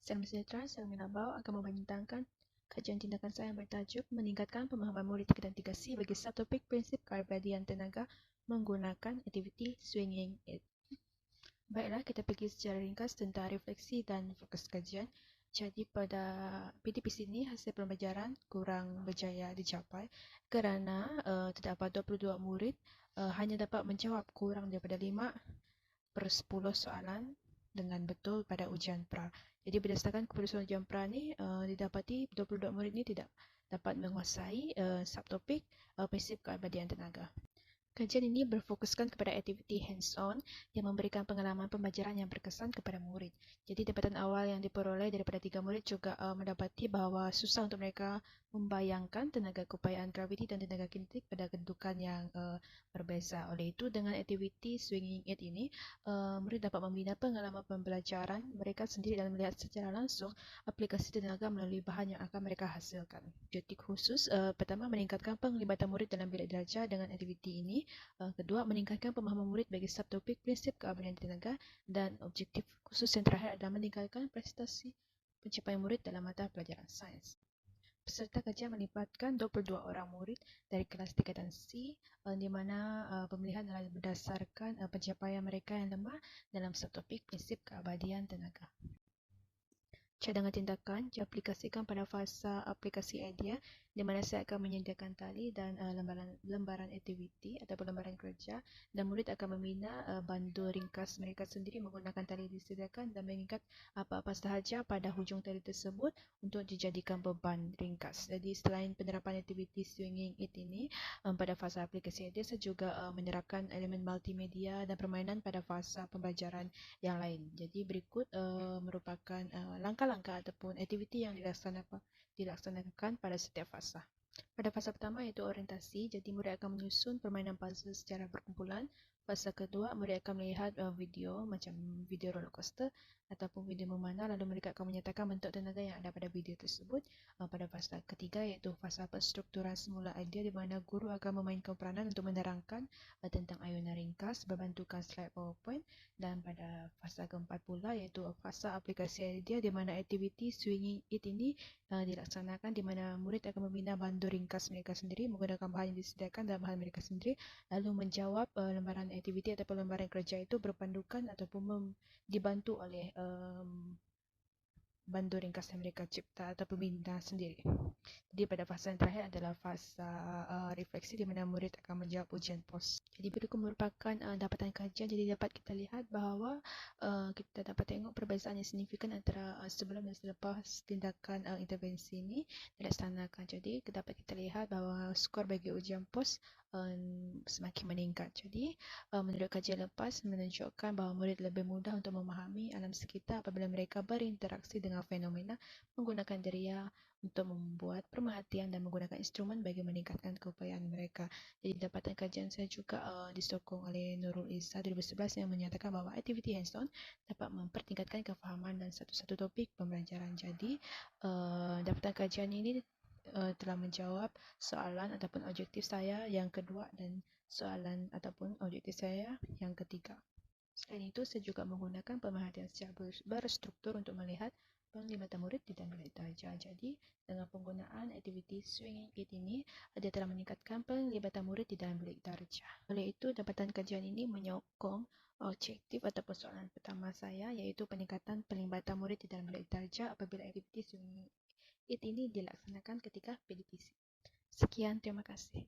Salam sejahtera, saya Minabau akan membentangkan kajian tindakan saya yang bertajuk meningkatkan pemahaman murid 3 dan 3C bagi subtopik prinsip keabadian tenaga menggunakan aktiviti swinging it. Baiklah, kita pergi secara ringkas tentang refleksi dan fokus kajian. Jadi pada PTPC ini hasil pembelajaran kurang berjaya dicapai kerana terdapat 22 murid hanya dapat menjawab kurang daripada 5/10 soalan dengan betul pada ujian pra. Jadi berdasarkan keputusan ujian pra ni didapati 22 murid ni tidak dapat menguasai subtopik prinsip keabadian tenaga. Kajian ini berfokuskan kepada aktiviti hands-on yang memberikan pengalaman pembelajaran yang berkesan kepada murid. Jadi dapatan awal yang diperoleh daripada 3 murid juga mendapati bahawa susah untuk mereka membayangkan tenaga keupayaan graviti dan tenaga kinetik pada kedudukan yang berbeza. Oleh itu, dengan aktiviti swinging it ini, murid dapat membina pengalaman pembelajaran mereka sendiri dan melihat secara langsung aplikasi tenaga melalui bahan yang akan mereka hasilkan. Objektif khusus pertama, meningkatkan penglibatan murid dalam bilik darjah dengan aktiviti ini. Kedua, meningkatkan pemahaman murid bagi subtopik prinsip keabadian tenaga, dan objektif khusus yang terakhir adalah meningkatkan prestasi pencapaian murid dalam mata pelajaran sains. Peserta kajian melibatkan 22 orang murid dari kelas tingkatan C di mana pemilihan adalah berdasarkan pencapaian mereka yang lemah dalam subtopik prinsip keabadian tenaga. Cadangan tindakan diaplikasikan pada fasa aplikasi idea di mana saya akan menyediakan tali dan lembaran aktiviti ataupun lembaran kerja, dan murid akan membina bandur ringkas mereka sendiri menggunakan tali disediakan dan mengikat apa-apa sahaja pada hujung tali tersebut untuk dijadikan beban ringkas. Jadi selain penerapan aktiviti swinging it ini pada fasa aplikasi idea, saya juga menerapkan elemen multimedia dan permainan pada fasa pembelajaran yang lain. Jadi berikut merupakan langkah-langkah ataupun aktiviti yang dilaksanakan pada setiap fasa. Pada fasa pertama iaitu orientasi, jadi murid akan menyusun permainan puzzle secara berkumpulan. Fasa kedua, murid akan melihat video macam video roller coaster ataupun video memanah, lalu mereka akan menyatakan bentuk tenaga yang ada pada video tersebut. Pada fasa ketiga iaitu fasa penstrukturan semula idea di mana guru akan memainkan peranan untuk menerangkan tentang ayunan ringkas berbantukan slide PowerPoint, dan pada fasa keempat pula iaitu fasa aplikasi idea di mana aktiviti swinging it ini dilaksanakan di mana murid akan membina bandur ringkas mereka sendiri menggunakan bahan yang disediakan dan bahan mereka sendiri, lalu menjawab lembaran aktiviti ataupun lembaran kerja itu berpandukan ataupun dibantu oleh bandur ringkas yang mereka cipta atau bina sendiri. Jadi pada fasa yang terakhir adalah fasa refleksi di mana murid akan menjawab ujian pos. Jadi berikut merupakan dapatan kajian. Jadi dapat kita lihat bahawa kita dapat tengok perbezaan yang signifikan antara sebelum dan selepas tindakan intervensi ini dilaksanakan. Jadi dapat kita lihat bahawa skor bagi ujian pos semakin meningkat. Jadi menurut kajian lepas menunjukkan bahawa murid lebih mudah untuk memahami alam sekitar apabila mereka berinteraksi dengan fenomena menggunakan deria untuk membuat pemerhatian dan menggunakan instrumen bagi meningkatkan keupayaan mereka. Jadi dapatan kajian saya juga disokong oleh Nurul Izzah 2011 yang menyatakan bahawa aktiviti hands-on dapat mempertingkatkan kefahaman dan satu-satu topik pembelajaran. Jadi dapatan kajian ini telah menjawab soalan ataupun objektif saya yang kedua dan soalan ataupun objektif saya yang ketiga. Selain itu, saya juga menggunakan pemerhatian secara berstruktur untuk melihat penglibatan murid di dalam bilik darjah. Jadi, dengan penggunaan aktiviti swinging it ini, dia telah meningkatkan penglibatan murid di dalam bilik darjah. Oleh itu, dapatan kajian ini menyokong objektif ataupun soalan pertama saya, iaitu peningkatan penglibatan murid di dalam bilik darjah apabila aktiviti swinging it ini dilaksanakan ketika PDPC. Sekian, terima kasih.